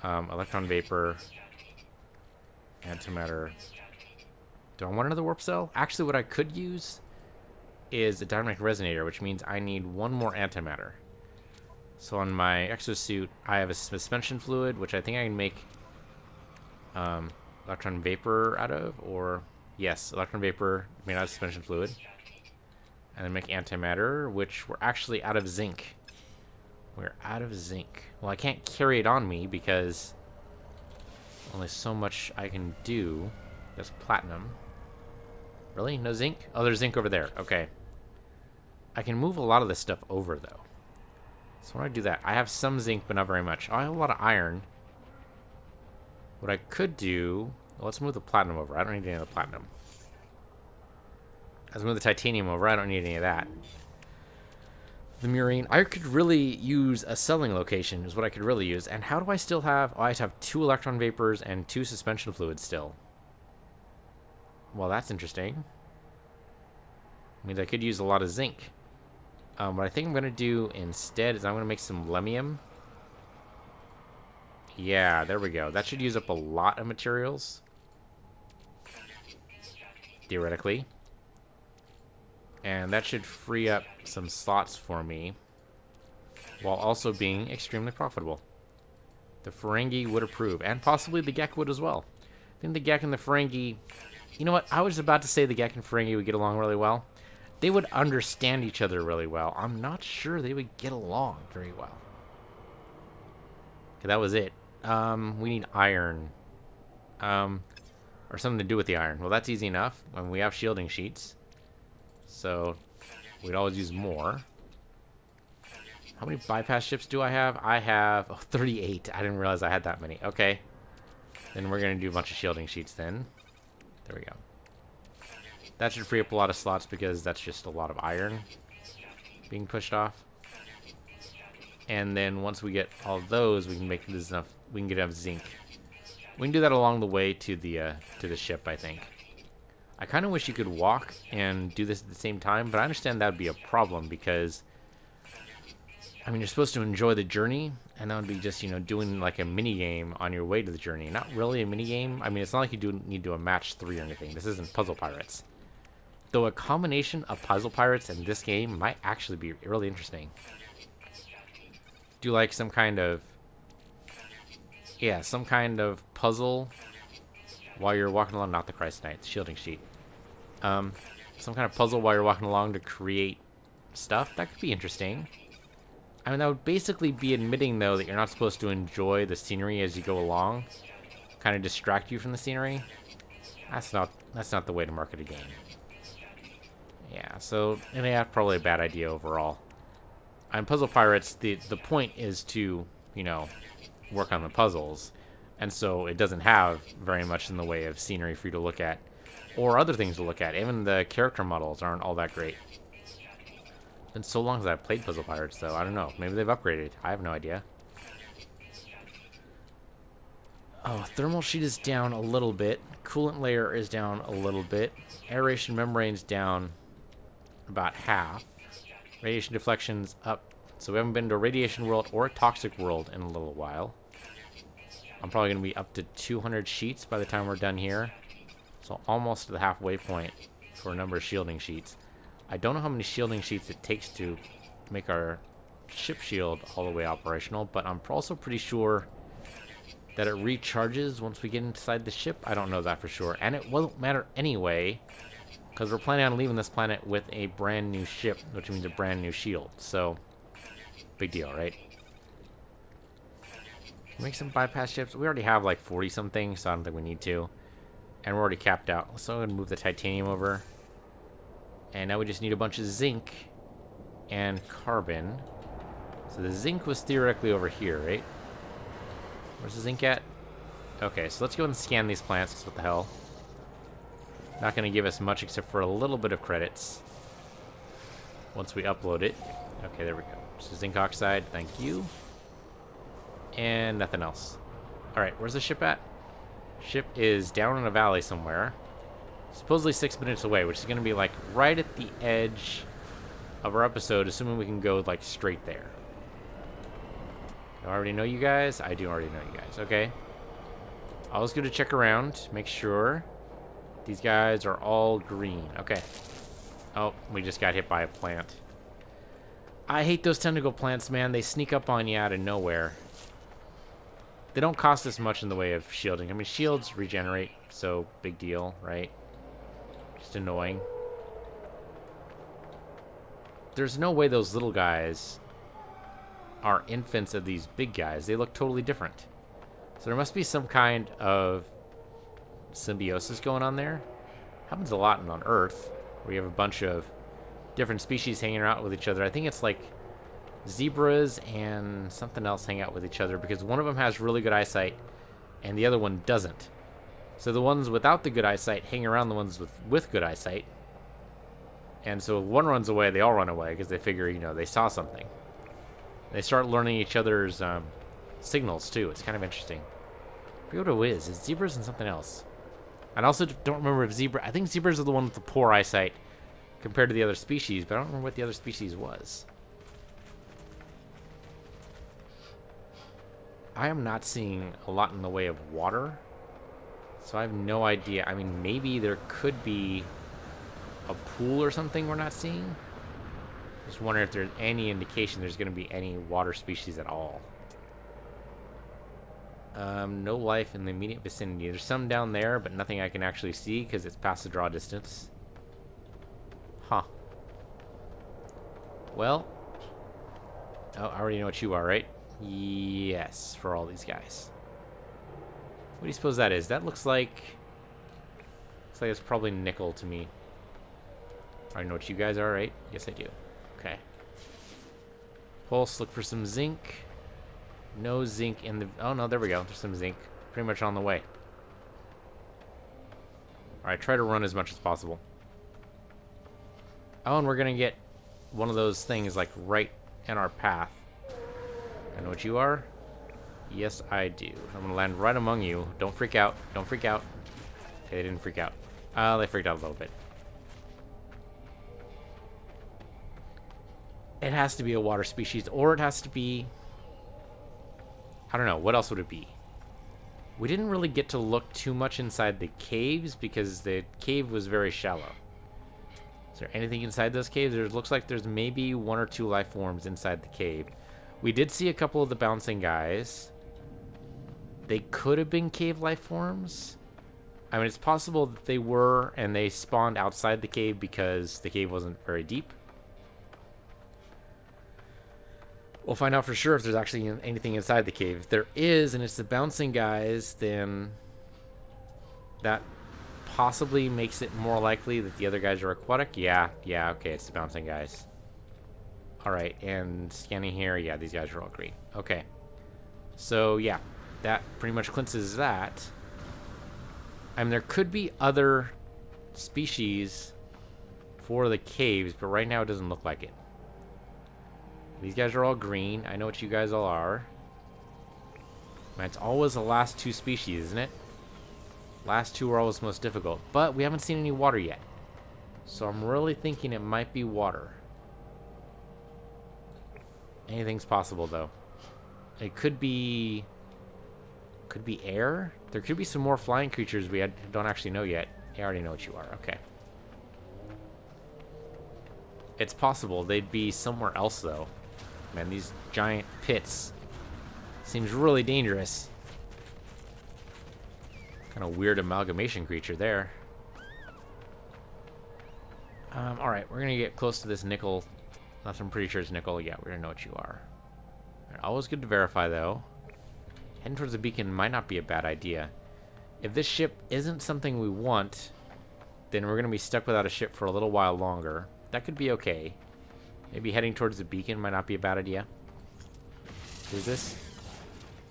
Electron vapor, antimatter... Do I want another warp cell? Actually, what I could use is a dynamic resonator, which means I need one more antimatter. So on my exosuit, I have a suspension fluid, which I think I can make electron vapor out of, or yes, electron vapor made out of suspension fluid. And then make antimatter, which we're actually out of zinc. We're out of zinc. Well, I can't carry it on me because only so much I can do. That's platinum. Really? No zinc? Oh, there's zinc over there. Okay. I can move a lot of this stuff over, though. So when I do that, I have some zinc, but not very much. Oh, I have a lot of iron. What I could do... Well, let's move the platinum over. I don't need any of the platinum. Let's move the titanium over. I don't need any of that. The murine. I could really use a selling location, is what I could really use. And how do I still have... Oh, I just have 2 electron vapors and 2 suspension fluids still. Well, that's interesting. Means I could use a lot of zinc. What I think I'm going to do instead is I'm going to make some lemium. Yeah, there we go. That should use up a lot of materials. theoretically. And that should free up some slots for me, while also being extremely profitable. The Ferengi would approve, and possibly the Gek would as well. I think the Gek and the Ferengi... You know what? I was about to say the Gek and Ferengi would get along really well. They would understand each other really well. I'm not sure they would get along very well. Okay, that was it. We need iron. Or something to do with the iron. Well, that's easy enough. When we have shielding sheets. So, we'd always use more. How many bypass ships do I have? I have 38. I didn't realize I had that many. Okay. Then we're going to do a bunch of shielding sheets then. There we go. That should free up a lot of slots because that's just a lot of iron being pushed off. And then once we get all those, we can make this enough. We can get enough zinc. We can do that along the way to the ship, I think. I kind of wish you could walk and do this at the same time, but I understand that would be a problem because, I mean, you're supposed to enjoy the journey, and that would be just, you know, doing like a mini game on your way to the journey. Not really a mini game. I mean, it's not like you need to do a match 3 or anything. This isn't Puzzle Pirates. Though a combination of Puzzle Pirates and this game might actually be really interesting. Do like some kind of, yeah, some kind of puzzle while you're walking along, not the Christ Knight, the shielding sheet. Some kind of puzzle while you're walking along to create stuff. That could be interesting. I mean, that would basically be admitting, though, that you're not supposed to enjoy the scenery as you go along. Kind of distract you from the scenery. That's not the way to market a game. Yeah, so, and yeah, probably a bad idea overall. On Puzzle Pirates, the point is to, you know, work on the puzzles. And so it doesn't have very much in the way of scenery for you to look at. Or other things to look at. Even the character models aren't all that great. It's been so long since I've played Puzzle Pirates, though. I don't know. Maybe they've upgraded. I have no idea. Oh, thermal sheet is down a little bit. Coolant layer is down a little bit. Aeration membrane's down about half. Radiation deflection's up. So we haven't been to a radiation world or a toxic world in a little while. I'm probably going to be up to 200 sheets by the time we're done here. So almost to the halfway point for a number of shielding sheets. I don't know how many shielding sheets it takes to make our ship shield all the way operational, but I'm also pretty sure that it recharges once we get inside the ship. I don't know that for sure. And it won't matter anyway, because we're planning on leaving this planet with a brand new ship, which means a brand new shield. So, big deal, right? Make some bypass ships. We already have like 40 something, so I don't think we need to. And we're already capped out. So I'm going to move the titanium over. And now we just need a bunch of zinc and carbon. So the zinc was theoretically over here, right? Where's the zinc at? Okay, so let's go and scan these plants. What the hell? Not going to give us much except for a little bit of credits. Once we upload it. Okay, there we go. So zinc oxide, thank you. And nothing else. Alright, where's the ship at? Ship is down in a valley somewhere. Supposedly 6 minutes away, which is going to be like right at the edge of our episode, assuming we can go like straight there. I already know you guys? I do already know you guys. Okay. I was going to check around, make sure these guys are all green. Okay. Oh, we just got hit by a plant. I hate those tentacle plants, man. They sneak up on you out of nowhere. They don't cost us much in the way of shielding. I mean, shields regenerate, so big deal, right? Just annoying. There's no way those little guys are infants of these big guys. They look totally different. So there must be some kind of symbiosis going on there. Happens a lot on Earth, where you have a bunch of different species hanging out with each other. I think it's like zebras and something else hang out with each other because one of them has really good eyesight and the other one doesn't. So the ones without the good eyesight hang around the ones with good eyesight. And so if one runs away, they all run away because they figure, you know, they saw something. They start learning each other's signals too. It's kind of interesting. I forget what it is. It's zebras and something else. And I also don't remember if I think zebras are the one with the poor eyesight compared to the other species, but I don't remember what the other species was. I am not seeing a lot in the way of water, so I have no idea. I mean, maybe there could be a pool or something we're not seeing. Just wondering if there's any indication there's going to be any water species at all. No life in the immediate vicinity. There's some down there, but nothing I can actually see because it's past the draw distance. Huh. Well. Oh, I already know what you are, right? Yes, for all these guys. What do you suppose that is? That looks like it's probably nickel to me. I already know what you guys are, right? Yes, I do. Okay. Pulse, look for some zinc. No zinc in the... Oh, no, there we go. There's some zinc. Pretty much on the way. Alright, try to run as much as possible. Oh, and we're gonna get one of those things, like, right in our path. I know what you are. Yes, I do. I'm gonna land right among you. Don't freak out. Don't freak out. Okay, they didn't freak out. They freaked out a little bit. It has to be a water species, or it has to be... I don't know. What else would it be? We didn't really get to look too much inside the caves because the cave was very shallow. Is there anything inside those caves? There looks like there's maybe 1 or 2 life forms inside the cave. We did see a couple of the bouncing guys. They could have been cave life forms. I mean, it's possible that they were, and they spawned outside the cave because the cave wasn't very deep. We'll find out for sure if there's actually anything inside the cave. If there is, and it's the bouncing guys, then that possibly makes it more likely that the other guys are aquatic. Yeah, okay, it's the bouncing guys. Alright, and scanning here, yeah, these guys are all green. Okay. So, yeah, that pretty much cleanses that. I mean, there could be other species for the caves, but right now it doesn't look like it. These guys are all green. I know what you guys all are. Man, it's always the last 2 species, isn't it? Last 2 are always most difficult. But we haven't seen any water yet. So I'm really thinking it might be water. Anything's possible, though. It could be... Could be air? There could be some more flying creatures we don't actually know yet. I already know what you are. Okay. It's possible they'd be somewhere else, though. Man, these giant pits seems really dangerous. Kind of weird amalgamation creature there. Alright, we're gonna get close to this nickel. That's, I'm pretty sure it's nickel. Yeah, we're gonna know what you are. Right, always good to verify, though. Heading towards the beacon might not be a bad idea. If this ship isn't something we want, then we're gonna be stuck without a ship for a little while longer. That could be okay. Maybe heading towards the beacon might not be a bad idea. Who's this?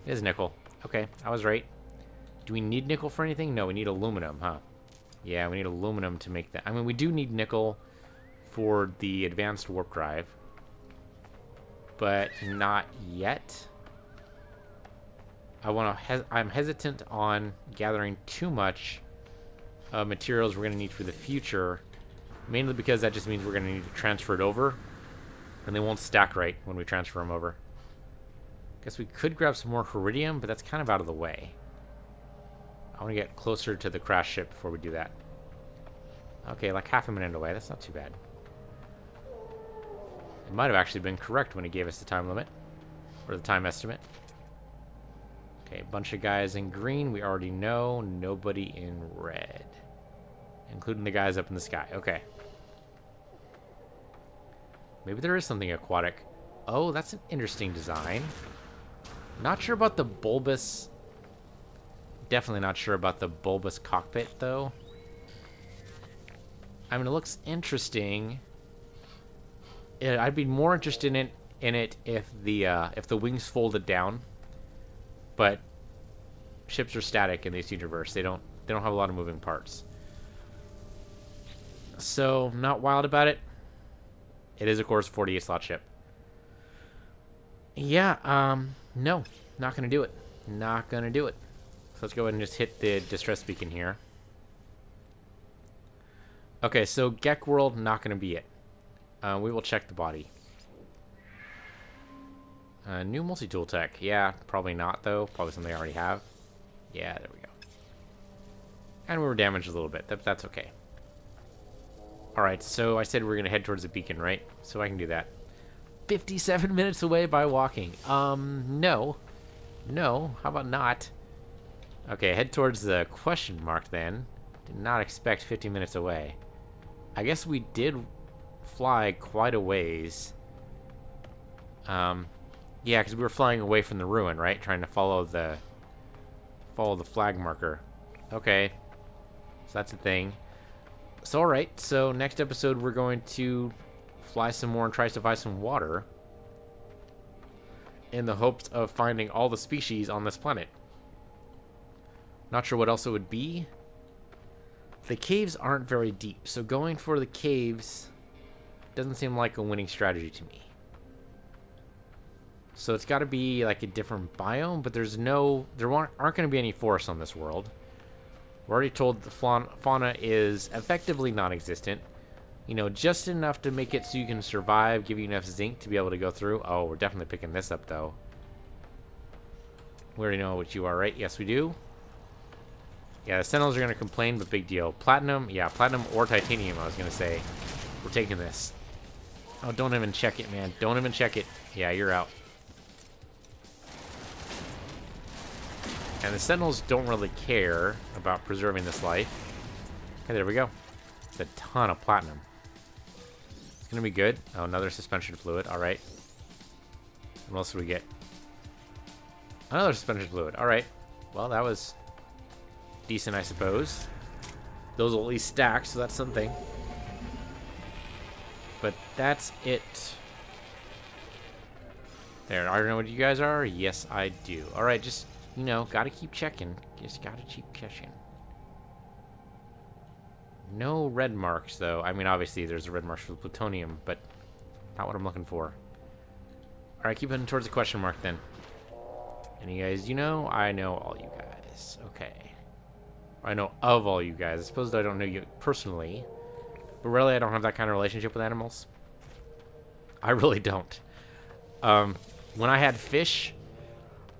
It is nickel. Okay, I was right. Do we need nickel for anything? No, we need aluminum, huh? Yeah, we need aluminum to make that. I mean, we do need nickel for the advanced warp drive. But not yet. I'm hesitant on gathering too much materials we're going to need for the future. Mainly because that just means we're going to need to transfer it over. And they won't stack right when we transfer them over. Guess we could grab some more iridium, but that's kind of out of the way. I want to get closer to the crash ship before we do that. Okay, like half a minute away. That's not too bad. It might have actually been correct when it gave us the time limit. Or the time estimate. Okay, a bunch of guys in green. We already know. Nobody in red. Including the guys up in the sky. Okay. Maybe there is something aquatic. Oh, that's an interesting design. Not sure about the bulbous... Definitely not sure about the bulbous cockpit, though. I mean, it looks interesting. I'd be more interested in it if the wings folded down. But ships are static in this universe. They don't have a lot of moving parts. So, not wild about it. It is, of course, 48 slot ship. Yeah, no. Not going to do it. Not going to do it. So let's go ahead and just hit the distress beacon here. Okay, so Gek World, not going to be it. We will check the body. New multi-tool tech. Yeah, probably not, though. Probably something I already have. Yeah, there we go. And we were damaged a little bit. That's okay. Alright, so I said we're going to head towards the beacon, right? So I can do that. 57 minutes away by walking. No. No, how about not? Okay, head towards the question mark then. Did not expect 50 minutes away. I guess we did fly quite a ways. Yeah, because we were flying away from the ruin, right? Trying to follow the flag marker. Okay. So that's a thing. So alright, so next episode we're going to fly some more and try to find some water in the hopes of finding all the species on this planet. Not sure what else it would be. The caves aren't very deep, so going for the caves doesn't seem like a winning strategy to me. So it's got to be like a different biome, but there aren't going to be any forests on this world. We're already told the fauna is effectively non-existent. You know, just enough to make it so you can survive, give you enough zinc to be able to go through. Oh, we're definitely picking this up, though. We already know what you are, right? Yes, we do. Yeah, the Sentinels are going to complain, but big deal. Platinum, yeah, platinum or titanium, I was going to say. We're taking this. Oh, don't even check it, man. Don't even check it. Yeah, you're out. And the Sentinels don't really care about preserving this life. Okay, there we go. It's a ton of platinum. It's going to be good. Oh, another suspension fluid. All right. What else do we get? Another suspension fluid. All right. Well, that was decent, I suppose. Those will at least stack, so that's something. But that's it. There, I don't know what you guys are. Yes, I do. All right, just, you know, gotta keep checking. Just gotta keep checking. No red marks, though. I mean, obviously, there's a red mark for the plutonium, but not what I'm looking for. All right, keep heading towards the question mark, then. And you guys, you know, I know all you guys. Okay. I know of all you guys. I suppose I don't know you personally, but really, I don't have that kind of relationship with animals. I really don't. When I had fish,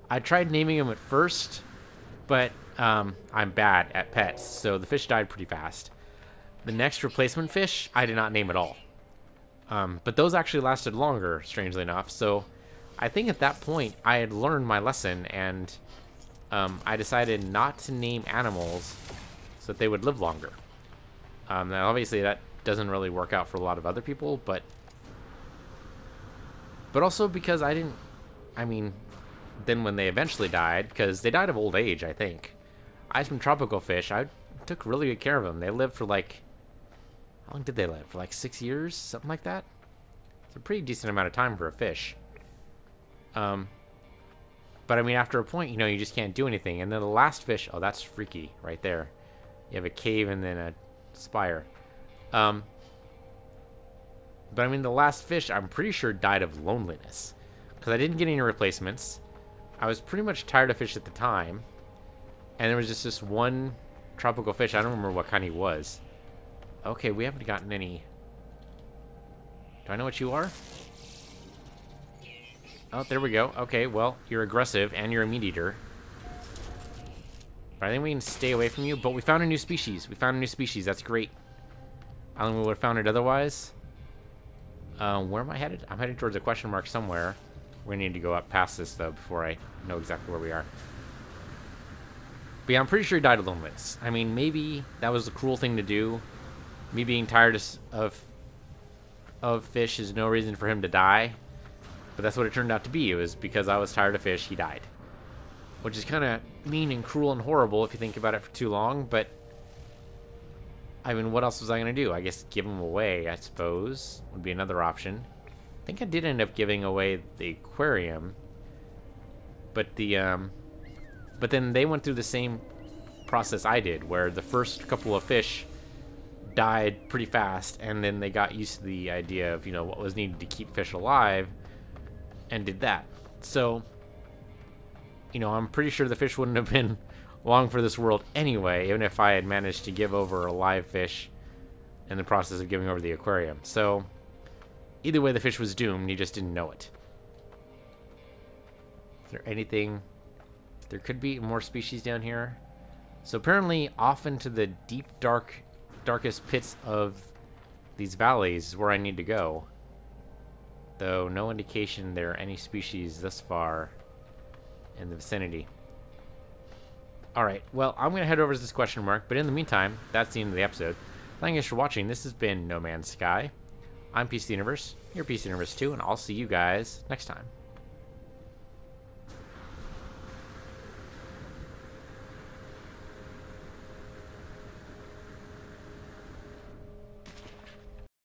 I tried naming them at first, but I'm bad at pets, so the fish died pretty fast. The next replacement fish, I did not name at all. But those actually lasted longer, strangely enough, so I think at that point, I had learned my lesson, and I decided not to name animals so that they would live longer. Now, obviously, that doesn't really work out for a lot of other people, but also because I mean, then when they eventually died, because they died of old age, I think. I had some tropical fish. I took really good care of them. They lived for like, how long did they live? For like 6 years? Something like that? It's a pretty decent amount of time for a fish. But I mean, after a point, you know, you just can't do anything. And then the last fish, oh, that's freaky right there. You have a cave and then a spire. But I mean, the last fish, I'm pretty sure died of loneliness. Because I didn't get any replacements. I was pretty much tired of fish at the time. And there was just this one tropical fish. I don't remember what kind he was. Okay, we haven't gotten any. Do I know what you are? Oh, there we go. Okay, well, you're aggressive and you're a meat eater. But I think we can stay away from you. But we found a new species. We found a new species. That's great. I don't think we would have found it otherwise. Where am I headed? I'm headed towards a question mark somewhere. We're gonna need to go up past this, though, before I know exactly where we are. But yeah, I'm pretty sure he died of loneliness. I mean, maybe that was a cruel thing to do. Me being tired of fish is no reason for him to die. But that's what it turned out to be. It was because I was tired of fish, he died. Which is kind of mean and cruel and horrible if you think about it for too long, but I mean, what else was I going to do? I guess give them away, I suppose, would be another option. I think I did end up giving away the aquarium, but but then they went through the same process I did, where the first couple of fish died pretty fast, and then they got used to the idea of, you know, what was needed to keep fish alive, and did that. So, you know, I'm pretty sure the fish wouldn't have been long for this world anyway, even if I had managed to give over a live fish in the process of giving over the aquarium. So, either way, the fish was doomed. He just didn't know it. Is there anything? There could be more species down here. So apparently, off into the deep, darkest pits of these valleys is where I need to go. Though no indication there are any species thus far in the vicinity. Alright, well, I'm going to head over to this question mark, but in the meantime, that's the end of the episode. Thank you guys for watching. This has been No Man's Sky. I'm Peace the Universe, you're Peace the Universe too, and I'll see you guys next time.